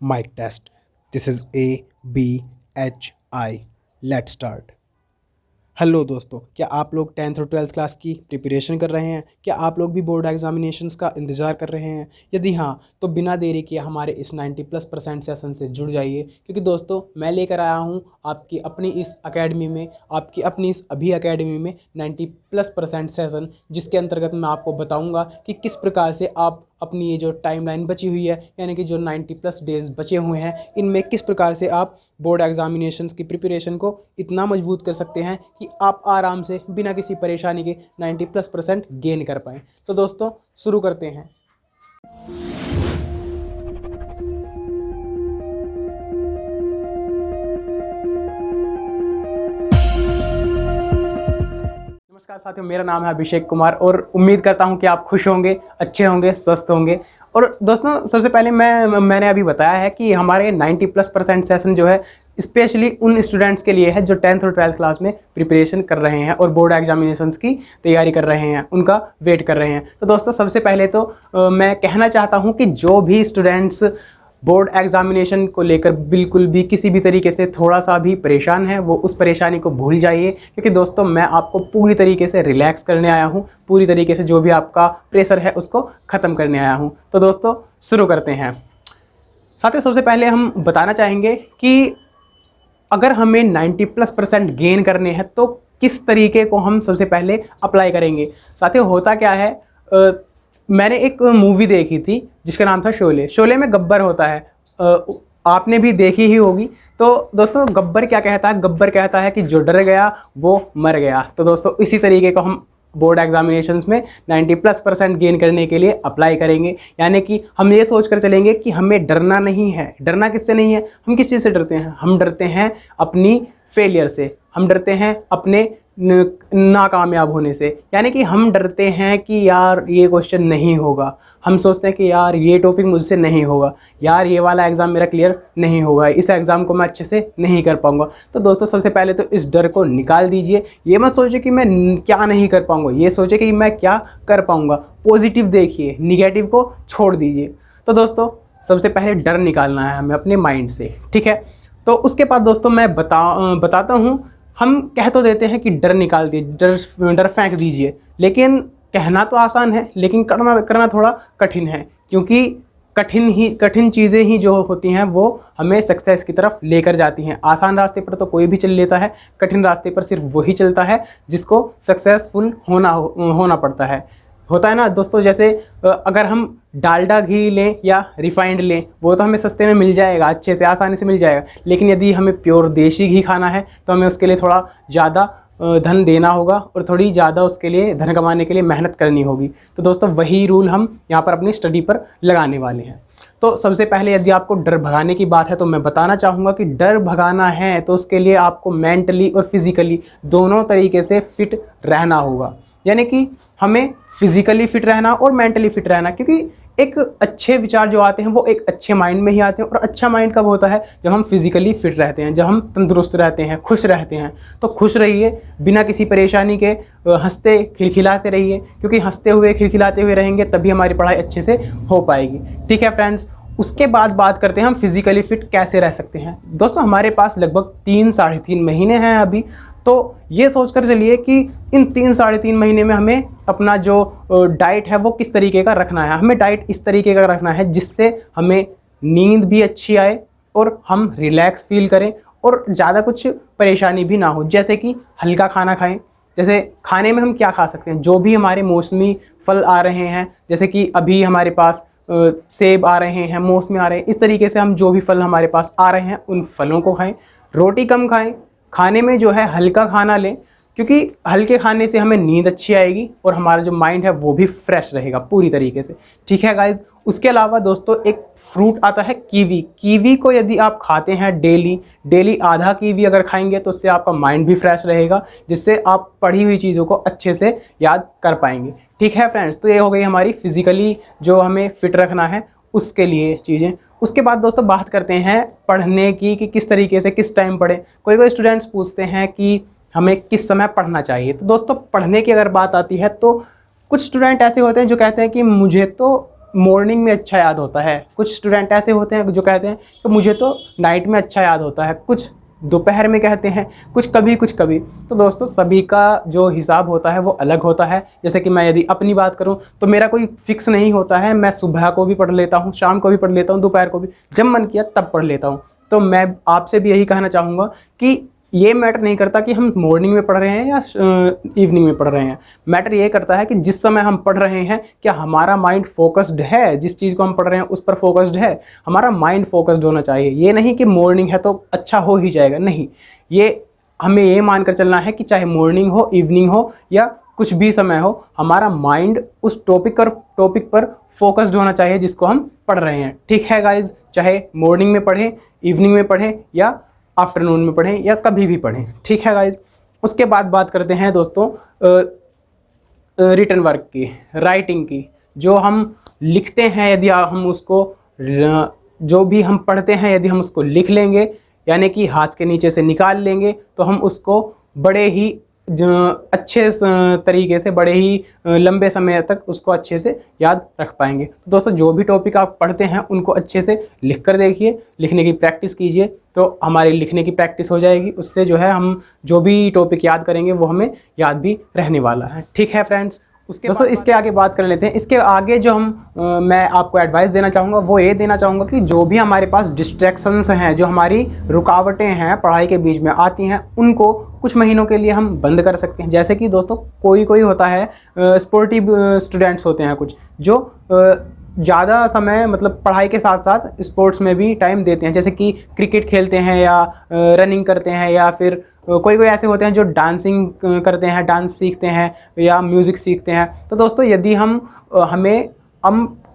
Mic test. This is ABHI. Let's start. Hello दोस्तों, क्या आप लोग 10th और 12th क्लास की प्रिपरेशन कर रहे हैं? क्या आप लोग भी बोर्ड एग्जामिनेशंस का इंतज़ार कर रहे हैं? यदि हाँ, तो बिना देरी किए हमारे इस 90+% सेशन से जुड़ जाइए, क्योंकि दोस्तों मैं लेकर आया हूँ आपकी अपनी इस एकेडमी में, आपकी अपनी इस अभी एकेडमी में 90+% सेशन, जिसके अंतर्गत मैं आपको बताऊँगा कि किस प्रकार से आप अपनी ये जो टाइमलाइन बची हुई है, यानी कि जो 90+ डेज़ बचे हुए हैं, इनमें किस प्रकार से आप बोर्ड एग्जामिनेशंस की प्रिपरेशन को इतना मजबूत कर सकते हैं कि आप आराम से बिना किसी परेशानी के 90+% गेन कर पाएँ। तो दोस्तों शुरू करते हैं। नमस्कार साथियों, मेरा नाम है अभिषेक कुमार और उम्मीद करता हूं कि आप खुश होंगे, अच्छे होंगे, स्वस्थ होंगे। और दोस्तों सबसे पहले मैंने अभी बताया है कि हमारे 90+% सेशन जो है स्पेशली उन स्टूडेंट्स के लिए है जो 10th और 12th क्लास में प्रिपरेशन कर रहे हैं और बोर्ड एग्जामिनेशंस की तैयारी कर रहे हैं, उनका वेट कर रहे हैं। तो दोस्तों सबसे पहले तो मैं कहना चाहता हूँ कि जो भी स्टूडेंट्स बोर्ड एग्जामिनेशन को लेकर बिल्कुल भी किसी भी तरीके से थोड़ा सा भी परेशान है, वो उस परेशानी को भूल जाइए, क्योंकि दोस्तों मैं आपको पूरी तरीके से रिलैक्स करने आया हूँ, पूरी तरीके से जो भी आपका प्रेशर है उसको ख़त्म करने आया हूँ। तो दोस्तों शुरू करते हैं। साथियों सबसे पहले हम बताना चाहेंगे कि अगर हमें 90+% गेन करने हैं तो किस तरीके को हम सबसे पहले अप्लाई करेंगे। साथियों होता क्या है, मैंने एक मूवी देखी थी जिसका नाम था शोले। शोले में गब्बर होता है, आपने भी देखी ही होगी। तो दोस्तों गब्बर क्या कहता है? गब्बर कहता है कि जो डर गया वो मर गया। तो दोस्तों इसी तरीके को हम बोर्ड एग्जामिनेशंस में 90+% गेन करने के लिए अप्लाई करेंगे, यानी कि हम ये सोच कर चलेंगे कि हमें डरना नहीं है। डरना किससे नहीं है? हम किस चीज़ से डरते हैं? हम डरते हैं अपनी फेलियर से, हम डरते हैं अपने नाकामयाब होने से, यानी कि हम डरते हैं कि यार ये क्वेश्चन नहीं होगा, हम सोचते हैं कि यार ये टॉपिक मुझसे नहीं होगा, यार ये वाला एग्ज़ाम मेरा क्लियर नहीं होगा, इस एग्ज़ाम को मैं अच्छे से नहीं कर पाऊंगा। तो दोस्तों सबसे पहले तो इस डर को निकाल दीजिए। ये मत सोचिए कि मैं क्या नहीं कर पाऊंगा, ये सोचिए कि मैं क्या कर पाऊंगा। पॉजिटिव देखिए, निगेटिव को छोड़ दीजिए। तो दोस्तों सबसे पहले डर निकालना है हमें अपने माइंड से, ठीक है। तो उसके बाद दोस्तों मैं बताता हूँ। हम कह तो देते हैं कि डर निकाल दीजिए, डर फेंक दीजिए, लेकिन कहना तो आसान है लेकिन करना थोड़ा कठिन है, क्योंकि कठिन चीज़ें ही जो होती हैं वो हमें सक्सेस की तरफ लेकर जाती हैं। आसान रास्ते पर तो कोई भी चल लेता है, कठिन रास्ते पर सिर्फ वही चलता है जिसको सक्सेसफुल होना पड़ता है। होता है ना दोस्तों, जैसे अगर हम डालडा घी लें या रिफाइंड लें, वो तो हमें सस्ते में मिल जाएगा, अच्छे से आसानी से मिल जाएगा, लेकिन यदि हमें प्योर देशी घी खाना है तो हमें उसके लिए थोड़ा ज़्यादा धन देना होगा और थोड़ी ज़्यादा उसके लिए धन कमाने के लिए मेहनत करनी होगी। तो दोस्तों वही रूल हम यहाँ पर अपनी स्टडी पर लगाने वाले हैं। तो सबसे पहले यदि आपको डर भगाने की बात है तो मैं बताना चाहूँगा कि डर भगाना है तो उसके लिए आपको मेंटली और फिज़िकली दोनों तरीके से फिट रहना होगा, यानी कि हमें फिज़िकली फिट रहना और मेंटली फिट रहना, क्योंकि एक अच्छे विचार जो आते हैं वो एक अच्छे माइंड में ही आते हैं। और अच्छा माइंड कब होता है? जब हम फिज़िकली फिट रहते हैं, जब हम तंदुरुस्त रहते हैं, खुश रहते हैं। तो खुश रहिए बिना किसी परेशानी के, हंसते खिलखिलाते रहिए, क्योंकि हंसते हुए खिलखिलाते हुए रहेंगे तभी हमारी पढ़ाई अच्छे से हो पाएगी, ठीक है फ्रेंड्स। उसके बाद बात करते हैं हम फिज़िकली फ़िट कैसे रह सकते हैं। दोस्तों हमारे पास लगभग 3-3.5 महीने हैं अभी, तो ये सोचकर चलिए कि इन 3-3.5 महीने में हमें अपना जो डाइट है वो किस तरीके का रखना है। हमें डाइट इस तरीके का रखना है जिससे हमें नींद भी अच्छी आए और हम रिलैक्स फील करें और ज़्यादा कुछ परेशानी भी ना हो। जैसे कि हल्का खाना खाएं। जैसे खाने में हम क्या खा सकते हैं? जो भी हमारे मौसमी फल आ रहे हैं, जैसे कि अभी हमारे पास सेब आ रहे हैं, मौसमी आ रहे हैं, इस तरीके से हम जो भी फल हमारे पास आ रहे हैं उन फलों को खाएं। रोटी कम खाएं, खाने में जो है हल्का खाना लें, क्योंकि हल्के खाने से हमें नींद अच्छी आएगी और हमारा जो माइंड है वो भी फ्रेश रहेगा पूरी तरीके से, ठीक है गाइज। उसके अलावा दोस्तों एक फ्रूट आता है कीवी। कीवी को यदि आप खाते हैं डेली आधा कीवी अगर खाएंगे तो उससे आपका माइंड भी फ्रेश रहेगा, जिससे आप पढ़ी हुई चीज़ों को अच्छे से याद कर पाएंगे, ठीक है फ्रेंड्स। तो ये हो गई हमारी फिज़िकली जो हमें फिट रखना है उसके लिए चीज़ें। उसके बाद दोस्तों बात करते हैं पढ़ने की कि किस तरीके से किस टाइम पढ़ें। कोई स्टूडेंट्स पूछते हैं कि हमें किस समय पढ़ना चाहिए। तो दोस्तों पढ़ने की अगर बात आती है तो कुछ स्टूडेंट ऐसे होते हैं जो कहते हैं कि मुझे तो मॉर्निंग में अच्छा याद होता है, कुछ स्टूडेंट ऐसे होते हैं जो कहते हैं कि मुझे तो नाइट में अच्छा याद होता है, कुछ दोपहर में कहते हैं, कुछ कभी। तो दोस्तों सभी का जो हिसाब होता है वो अलग होता है। जैसे कि मैं यदि अपनी बात करूं तो मेरा कोई फिक्स नहीं होता है, मैं सुबह को भी पढ़ लेता हूं, शाम को भी पढ़ लेता हूं, दोपहर को भी, जब मन किया तब पढ़ लेता हूं। तो मैं आपसे भी यही कहना चाहूँगा कि ये मैटर नहीं करता कि हम मॉर्निंग में पढ़ रहे हैं या इवनिंग में पढ़ रहे हैं। मैटर ये करता है कि जिस समय हम पढ़ रहे हैं क्या हमारा माइंड फोकस्ड है, जिस चीज़ को हम पढ़ रहे हैं उस पर फोकस्ड है, हमारा माइंड फोकस्ड होना चाहिए। ये नहीं कि मॉर्निंग है तो अच्छा हो ही जाएगा, नहीं, ये हमें ये मानकर चलना है कि चाहे मॉर्निंग हो, इवनिंग हो या कुछ भी समय हो, हमारा माइंड उस टॉपिक पर फोकस्ड होना चाहिए जिसको हम पढ़ रहे हैं। ठीक है गाइज, चाहे मॉर्निंग में पढ़ें, इवनिंग में पढ़ें या आफ्टरनून में पढ़ें या कभी भी पढ़ें। ठीक है गाइज, उसके बाद बात करते हैं दोस्तों रिटन वर्क की, राइटिंग की। जो हम लिखते हैं यदि हम उसको, जो भी हम पढ़ते हैं यदि हम उसको लिख लेंगे, यानी कि हाथ के नीचे से निकाल लेंगे, तो हम उसको बड़े ही अच्छे तरीके से, बड़े ही लंबे समय तक उसको अच्छे से याद रख पाएंगे। तो दोस्तों जो भी टॉपिक आप पढ़ते हैं उनको अच्छे से लिख कर देखिए, लिखने की प्रैक्टिस कीजिए, तो हमारी लिखने की प्रैक्टिस हो जाएगी। उससे जो है हम जो भी टॉपिक याद करेंगे वो हमें याद भी रहने वाला है। ठीक है फ्रेंड्स, उसके दोस्तों इसके आगे बात कर लेते हैं। इसके आगे जो मैं आपको एडवाइस देना चाहूँगा वो ये देना चाहूँगा कि जो भी हमारे पास डिस्ट्रैक्शंस हैं, जो हमारी रुकावटें हैं पढ़ाई के बीच में आती हैं, उनको कुछ महीनों के लिए हम बंद कर सकते हैं। जैसे कि दोस्तों कोई होता है, स्पोर्टिव स्टूडेंट्स होते हैं कुछ, जो ज़्यादा समय मतलब पढ़ाई के साथ साथ स्पोर्ट्स में भी टाइम देते हैं, जैसे कि क्रिकेट खेलते हैं या रनिंग करते हैं, या फिर कोई ऐसे होते हैं जो डांसिंग करते हैं, डांस सीखते हैं या म्यूज़िक सीखते हैं। तो दोस्तों यदि हम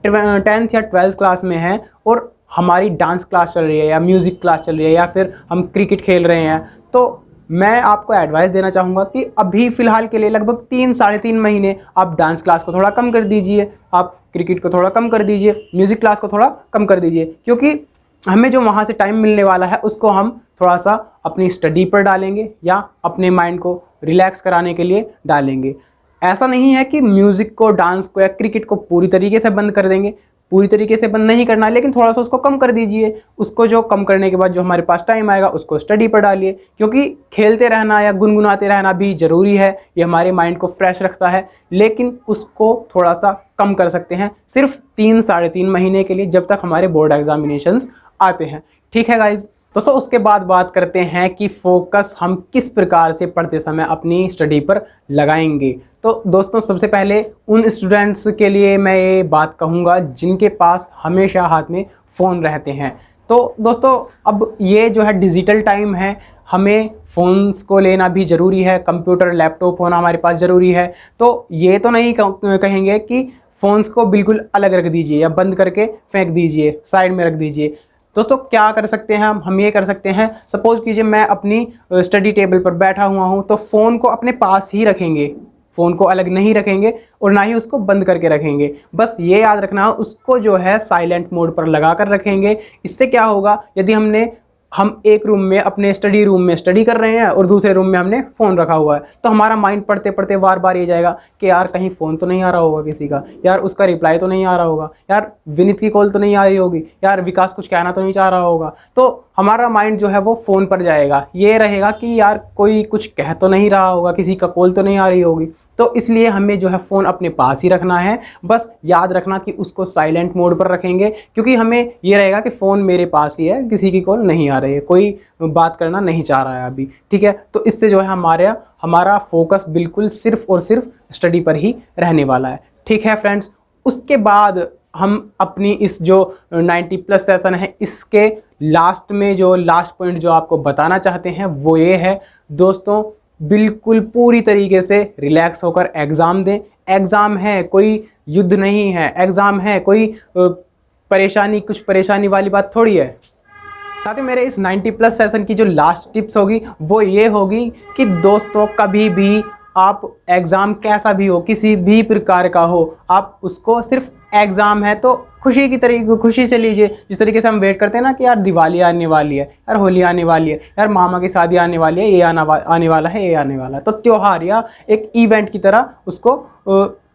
10th या 12th क्लास में हैं और हमारी डांस क्लास चल रही है या म्यूज़िक क्लास चल रही है या फिर हम क्रिकेट खेल रहे हैं, तो मैं आपको एडवाइस देना चाहूँगा कि अभी फ़िलहाल के लिए लगभग 3-3.5 महीने आप डांस क्लास को थोड़ा कम कर दीजिए, आप क्रिकेट को थोड़ा कम कर दीजिए, म्यूज़िक क्लास को थोड़ा कम कर दीजिए, क्योंकि हमें जो वहाँ से टाइम मिलने वाला है उसको हम थोड़ा सा अपनी स्टडी पर डालेंगे या अपने माइंड को रिलैक्स कराने के लिए डालेंगे। ऐसा नहीं है कि म्यूज़िक को, डांस को या क्रिकेट को पूरी तरीके से बंद कर देंगे, पूरी तरीके से बंद नहीं करना, लेकिन थोड़ा सा उसको कम कर दीजिए। उसको जो कम करने के बाद जो हमारे पास टाइम आएगा उसको स्टडी पर डालिए, क्योंकि खेलते रहना या गुनगुनाते रहना भी ज़रूरी है, ये हमारे माइंड को फ्रेश रखता है, लेकिन उसको थोड़ा सा कम कर सकते हैं सिर्फ 3-3.5 महीने के लिए, जब तक हमारे बोर्ड एग्जामिनेशंस आते हैं। ठीक है गाइज, दोस्तों उसके बाद बात करते हैं कि फोकस हम किस प्रकार से पढ़ते समय अपनी स्टडी पर लगाएंगे। तो दोस्तों सबसे पहले उन स्टूडेंट्स के लिए मैं ये बात कहूँगा जिनके पास हमेशा हाथ में फ़ोन रहते हैं। तो दोस्तों अब ये जो है डिजिटल टाइम है, हमें फ़ोन्स को लेना भी ज़रूरी है, कंप्यूटर लैपटॉप होना हमारे पास ज़रूरी है। तो ये तो नहीं कहेंगे कि फ़ोन्स को बिल्कुल अलग रख दीजिए या बंद करके फेंक दीजिए, साइड में रख दीजिए। दोस्तों क्या कर सकते हैं हम ये कर सकते हैं, सपोज कीजिए मैं अपनी स्टडी टेबल पर बैठा हुआ हूं, तो फ़ोन को अपने पास ही रखेंगे, फ़ोन को अलग नहीं रखेंगे और ना ही उसको बंद करके रखेंगे। बस ये याद रखना, उसको जो है साइलेंट मोड पर लगा कर रखेंगे। इससे क्या होगा, यदि हम एक रूम में अपने स्टडी रूम में स्टडी कर रहे हैं और दूसरे रूम में हमने फ़ोन रखा हुआ है, तो हमारा माइंड पढ़ते पढ़ते बार बार ये जाएगा कि यार कहीं फ़ोन तो नहीं आ रहा होगा किसी का, यार उसका रिप्लाई तो नहीं आ रहा होगा, यार विनीत की कॉल तो नहीं आ रही होगी, यार विकास कुछ कहना तो नहीं चाह रहा होगा। तो हमारा माइंड जो है वो फ़ोन पर जाएगा, ये रहेगा कि यार कोई कुछ कह तो नहीं रहा होगा, किसी का कॉल तो नहीं आ रही होगी। तो इसलिए हमें जो है फ़ोन अपने पास ही रखना है। बस याद रखना कि उसको साइलेंट मोड पर रखेंगे, क्योंकि हमें ये रहेगा कि फ़ोन मेरे पास ही है, किसी की कॉल नहीं आ रही है, कोई बात करना नहीं चाह रहा है अभी। ठीक है, तो इससे जो है हमारा फोकस बिल्कुल सिर्फ और सिर्फ स्टडी पर ही रहने वाला है। ठीक है फ्रेंड्स, उसके बाद हम अपनी इस जो 90+ सेशन है, इसके लास्ट में जो लास्ट पॉइंट जो आपको बताना चाहते हैं वो ये है दोस्तों, बिल्कुल पूरी तरीके से रिलैक्स होकर एग्ज़ाम दें। एग्ज़ाम है, कोई युद्ध नहीं है, एग्ज़ाम है, कोई कुछ परेशानी वाली बात थोड़ी है। साथ ही मेरे इस 90+ सेशन की जो लास्ट टिप्स होगी वो ये होगी कि दोस्तों कभी भी आप एग्ज़ाम कैसा भी हो, किसी भी प्रकार का हो, आप उसको सिर्फ एग्ज़ाम है तो खुशी से लीजिए। जिस तरीके से हम वेट करते हैं ना कि यार दिवाली आने वाली है, यार होली आने वाली है, यार मामा की शादी आने वाली है, ये आने वाला है, ये आने वाला है, तो त्यौहार या एक इवेंट की तरह उसको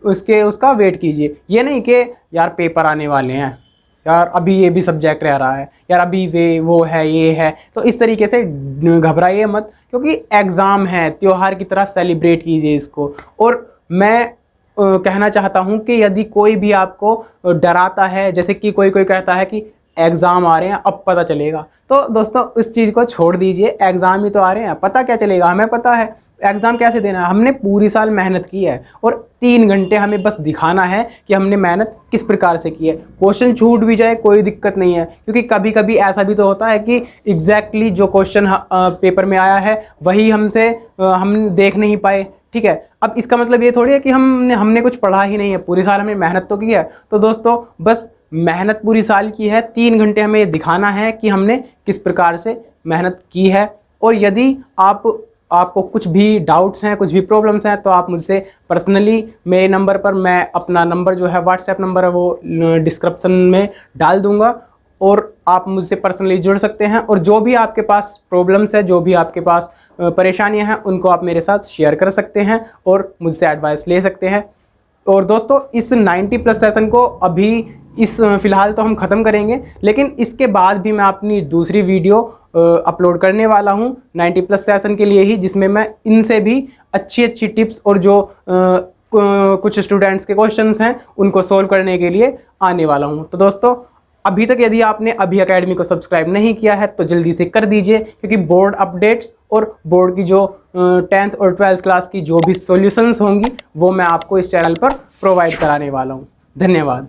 उसका वेट कीजिए। ये नहीं कि यार पेपर आने वाले हैं, यार अभी ये भी सब्जेक्ट रह रहा है, यार अभी वो है, ये है, तो इस तरीके से घबराइए मत, क्योंकि एग्ज़ाम है, त्यौहार की तरह सेलिब्रेट कीजिए इसको। और मैं कहना चाहता हूँ कि यदि कोई भी आपको डराता है, जैसे कि कोई कहता है कि एग्ज़ाम आ रहे हैं अब पता चलेगा, तो दोस्तों इस चीज़ को छोड़ दीजिए। एग्ज़ाम ही तो आ रहे हैं, पता क्या चलेगा, हमें पता है एग्ज़ाम कैसे देना है। हमने पूरी साल मेहनत की है और 3 घंटे हमें बस दिखाना है कि हमने मेहनत किस प्रकार से की है। क्वेश्चन छूट भी जाए कोई दिक्कत नहीं है, क्योंकि कभी कभी ऐसा भी तो होता है कि एग्जैक्टली जो क्वेश्चन पेपर में आया है वही हम देख नहीं पाए, ठीक है। अब इसका मतलब ये थोड़ी है कि हमने कुछ पढ़ा ही नहीं है, पूरी साल हमने मेहनत तो की है। तो दोस्तों बस मेहनत पूरी साल की है, 3 घंटे हमें ये दिखाना है कि हमने किस प्रकार से मेहनत की है। और यदि आपको कुछ भी डाउट्स हैं, कुछ भी प्रॉब्लम्स हैं, तो आप मुझसे पर्सनली मेरे नंबर पर, मैं अपना नंबर जो है व्हाट्सएप नंबर है वो डिस्क्रिप्शन में डाल दूंगा, और आप मुझसे पर्सनली जुड़ सकते हैं। और जो भी आपके पास प्रॉब्लम्स है, जो भी आपके पास परेशानियां हैं, उनको आप मेरे साथ शेयर कर सकते हैं और मुझसे एडवाइस ले सकते हैं। और दोस्तों इस 90+ सेशन को अभी फ़िलहाल तो हम ख़त्म करेंगे, लेकिन इसके बाद भी मैं अपनी दूसरी वीडियो अपलोड करने वाला हूं 90+ सेशन के लिए ही, जिसमें मैं इनसे भी अच्छी टिप्स और जो कुछ स्टूडेंट्स के क्वेश्चंस हैं उनको सोल्व करने के लिए आने वाला हूं। तो दोस्तों अभी तक यदि आपने अभी अकेडमी को सब्सक्राइब नहीं किया है तो जल्दी से कर दीजिए, क्योंकि बोर्ड अपडेट्स और बोर्ड की जो 10th और 12th क्लास की जो भी सॉल्यूशंस होंगी वो मैं आपको इस चैनल पर प्रोवाइड कराने वाला हूँ। धन्यवाद।